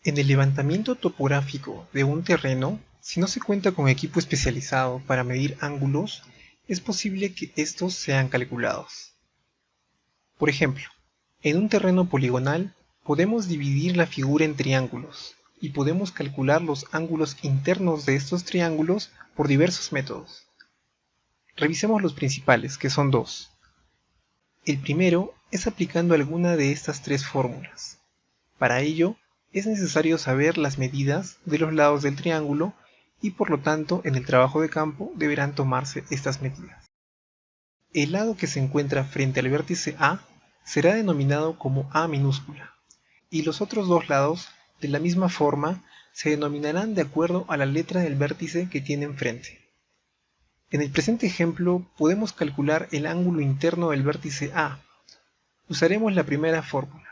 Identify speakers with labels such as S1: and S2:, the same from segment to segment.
S1: En el levantamiento topográfico de un terreno, si no se cuenta con equipo especializado para medir ángulos, es posible que estos sean calculados. Por ejemplo, en un terreno poligonal podemos dividir la figura en triángulos y podemos calcular los ángulos internos de estos triángulos por diversos métodos. Revisemos los principales, que son dos. El primero es aplicando alguna de estas tres fórmulas. Para ello, es necesario saber las medidas de los lados del triángulo y por lo tanto en el trabajo de campo deberán tomarse estas medidas. El lado que se encuentra frente al vértice A será denominado como A minúscula y los otros dos lados de la misma forma se denominarán de acuerdo a la letra del vértice que tienen frente. En el presente ejemplo podemos calcular el ángulo interno del vértice A. Usaremos la primera fórmula.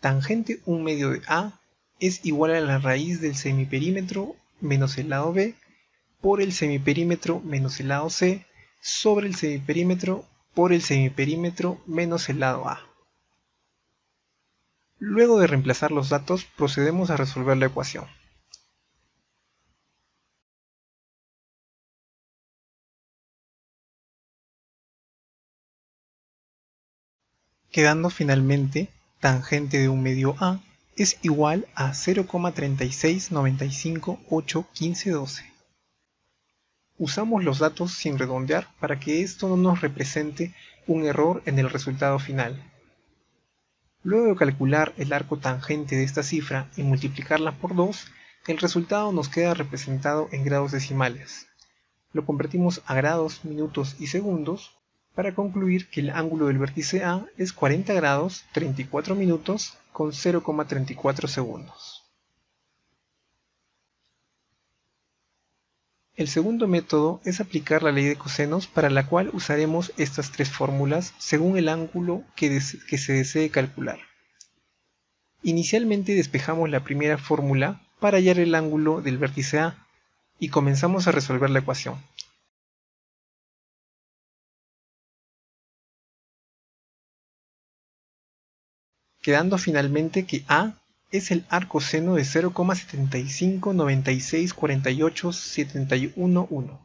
S1: Tangente 1/2 de A es igual a la raíz del semiperímetro menos el lado B por el semiperímetro menos el lado C sobre el semiperímetro por el semiperímetro menos el lado A. Luego de reemplazar los datos procedemos a resolver la ecuación. Quedando finalmente tangente de 1/2 A es igual a 0,369581512. Usamos los datos sin redondear para que esto no nos represente un error en el resultado final. Luego de calcular el arco tangente de esta cifra y multiplicarla por 2, el resultado nos queda representado en grados decimales. Lo convertimos a grados, minutos y segundos para concluir que el ángulo del vértice A es 40 grados 34 minutos con 0,34 segundos. El segundo método es aplicar la ley de cosenos, para la cual usaremos estas tres fórmulas según el ángulo que se desee calcular. Inicialmente despejamos la primera fórmula para hallar el ángulo del vértice A y comenzamos a resolver la ecuación. Quedando finalmente que A es el arcoseno de 0,75964871,1.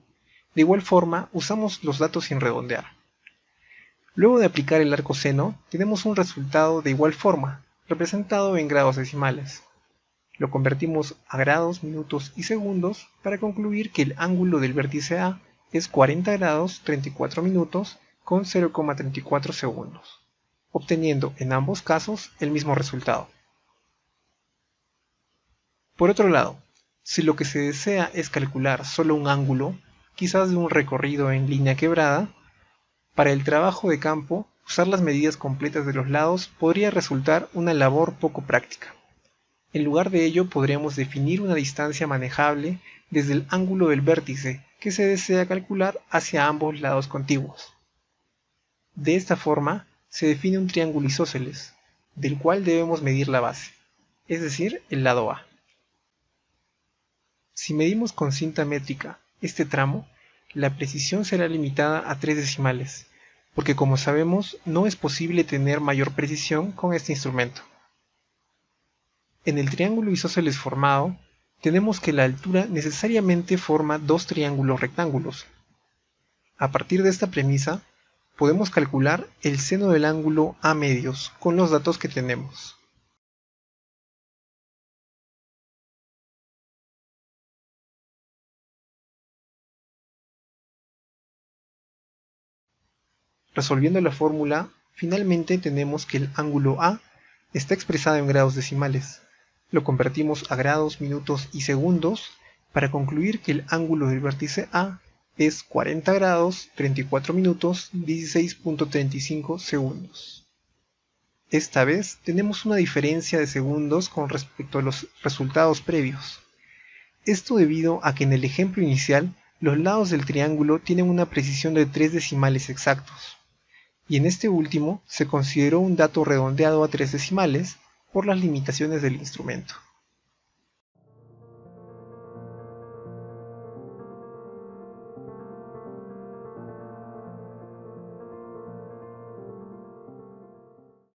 S1: De igual forma, usamos los datos sin redondear. Luego de aplicar el arcoseno, tenemos un resultado de igual forma, representado en grados decimales. Lo convertimos a grados, minutos y segundos para concluir que el ángulo del vértice A es 40 grados 34 minutos con 0,34 segundos, obteniendo en ambos casos el mismo resultado. Por otro lado, si lo que se desea es calcular solo un ángulo, quizás de un recorrido en línea quebrada, para el trabajo de campo, usar las medidas completas de los lados podría resultar una labor poco práctica. En lugar de ello, podríamos definir una distancia manejable desde el ángulo del vértice que se desea calcular hacia ambos lados contiguos. De esta forma, se define un triángulo isósceles, del cual debemos medir la base, es decir, el lado A. Si medimos con cinta métrica este tramo, la precisión será limitada a 3 decimales, porque como sabemos no es posible tener mayor precisión con este instrumento. En el triángulo isósceles formado, tenemos que la altura necesariamente forma dos triángulos rectángulos. A partir de esta premisa, podemos calcular el seno del ángulo A medios con los datos que tenemos. Resolviendo la fórmula, finalmente tenemos que el ángulo A está expresado en grados decimales. Lo convertimos a grados, minutos y segundos para concluir que el ángulo del vértice A es 40 grados 34 minutos 16.35 segundos. Esta vez tenemos una diferencia de segundos con respecto a los resultados previos. Esto debido a que en el ejemplo inicial los lados del triángulo tienen una precisión de 3 decimales exactos, y en este último se consideró un dato redondeado a 3 decimales por las limitaciones del instrumento.